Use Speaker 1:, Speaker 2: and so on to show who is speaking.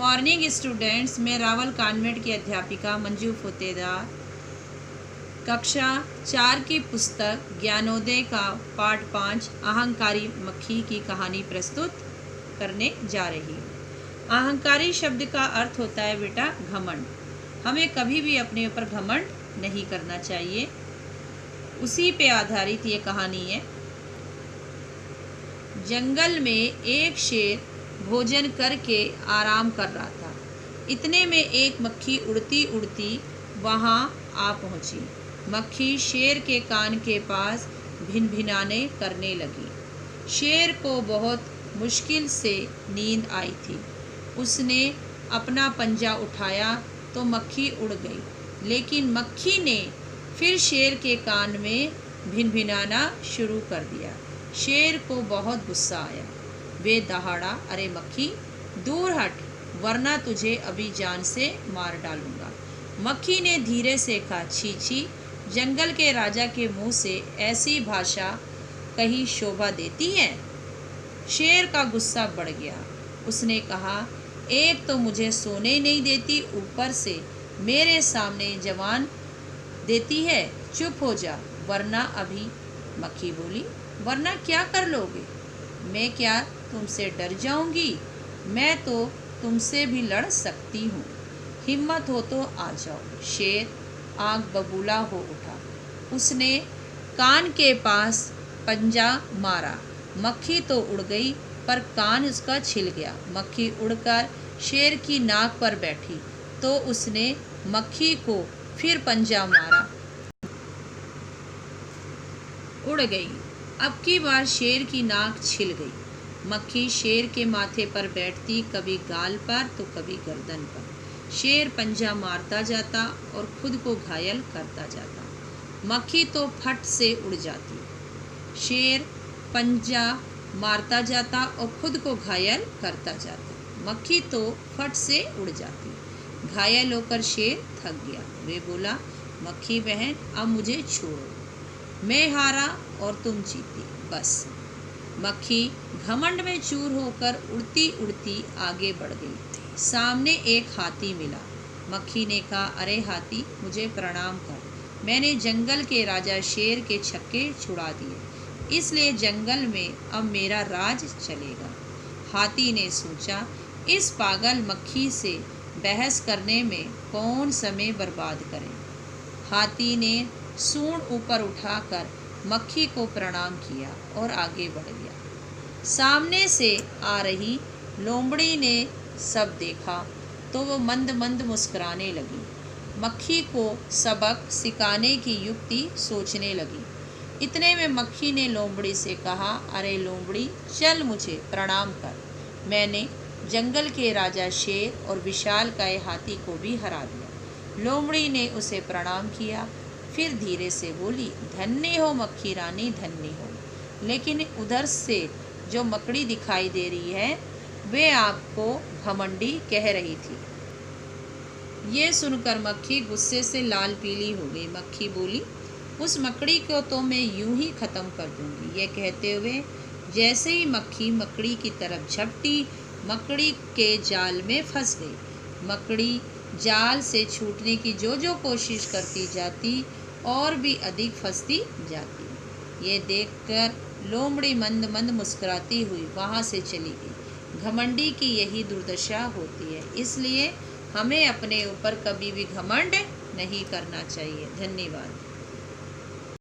Speaker 1: Morning students, मैं Rawal convent की अध्यापिका मंजू फतेदार कक्षा 4 की पुस्तक ज्ञानोदय का पाठ 5 अहंकारी मक्खी की कहानी प्रस्तुत करने जा रही हूँ। अहंकारी शब्द का अर्थ होता है बेटा घमंड। हमें कभी भी अपने ऊपर घमंड नहीं करना चाहिए। उसी पे आधारित ये कहानी है। जंगल में एक शेर भोजन करके आराम कर रहा था। इतने में एक मक्खी उड़ती उड़ती वहाँ आ पहुँची। मक्खी शेर के कान के पास भिनभिनाने करने लगी। शेर को बहुत मुश्किल से नींद आई थी। उसने अपना पंजा उठाया तो मक्खी उड़ गई, लेकिन मक्खी ने फिर शेर के कान में भिनभिनाना शुरू कर दिया। शेर को बहुत गुस्सा आया। वे दहाड़ा, अरे मक्खी दूर हट, वरना तुझे अभी जान से मार डालूंगा। मक्खी ने धीरे से कहा, छी छी, जंगल के राजा के मुंह से ऐसी भाषा कहीं शोभा देती है। शेर का गुस्सा बढ़ गया। उसने कहा, एक तो मुझे सोने नहीं देती, ऊपर से मेरे सामने जवान देती है। चुप हो जा, वरना अभी। मक्खी बोली, वरना क्या कर लोगे? मैं क्या तुमसे डर जाऊंगी? मैं तो तुमसे भी लड़ सकती हूँ। हिम्मत हो तो आ जाओ। शेर आग बबूला हो उठा। उसने कान के पास पंजा मारा। मक्खी तो उड़ गई, पर कान उसका छिल गया। मक्खी उड़कर शेर की नाक पर बैठी तो उसने मक्खी को फिर पंजा मारा, उड़ गई। अब की बार शेर की नाक छिल गई। मक्खी शेर के माथे पर बैठती, कभी गाल पर तो कभी गर्दन पर। शेर पंजा मारता जाता और खुद को घायल करता जाता। मक्खी तो फट से उड़ जाती। शेर पंजा मारता जाता और खुद को घायल करता जाता। मक्खी तो फट से उड़ जाती। घायल होकर शेर थक गया। वे बोला, मक्खी बहन, अब मुझे छोड़ो। मैं हारा और तुम जीती, बस। मक्खी घमंड में चूर होकर उड़ती उड़ती आगे बढ़ गई। सामने एक हाथी मिला। मक्खी ने कहा, अरे हाथी, मुझे प्रणाम कर। मैंने जंगल के राजा शेर के छक्के छुड़ा दिए, इसलिए जंगल में अब मेरा राज चलेगा। हाथी ने सोचा, इस पागल मक्खी से बहस करने में कौन समय बर्बाद करे। हाथी ने सूंड ऊपर उठाकर मक्खी को प्रणाम किया और आगे बढ़ गया। सामने से आ रही लोमड़ी ने सब देखा तो वो मंद मंद मुस्कुराने लगी। मक्खी को सबक सिखाने की युक्ति सोचने लगी। इतने में मक्खी ने लोमड़ी से कहा, अरे लोमड़ी, चल मुझे प्रणाम कर। मैंने जंगल के राजा शेर और विशालकाय हाथी को भी हरा दिया। लोमड़ी ने उसे प्रणाम किया, फिर धीरे से बोली, धन्य हो मक्खी रानी, धन्य हो। लेकिन उधर से जो मकड़ी दिखाई दे रही है, वे आपको घमंडी कह रही थी। ये सुनकर मक्खी गुस्से से लाल पीली हो गई। मक्खी बोली, उस मकड़ी को तो मैं यूं ही ख़त्म कर दूंगी। ये कहते हुए जैसे ही मक्खी मकड़ी की तरफ झपटी, मकड़ी के जाल में फंस गई। मकड़ी जाल से छूटने की जो कोशिश करती जाती और भी अधिक फंसती जाती। ये देखकर लोमड़ी मंद मंद मुस्कुराती हुई वहाँ से चली गई। घमंडी की यही दुर्दशा होती है, इसलिए हमें अपने ऊपर कभी भी घमंड नहीं करना चाहिए। धन्यवाद।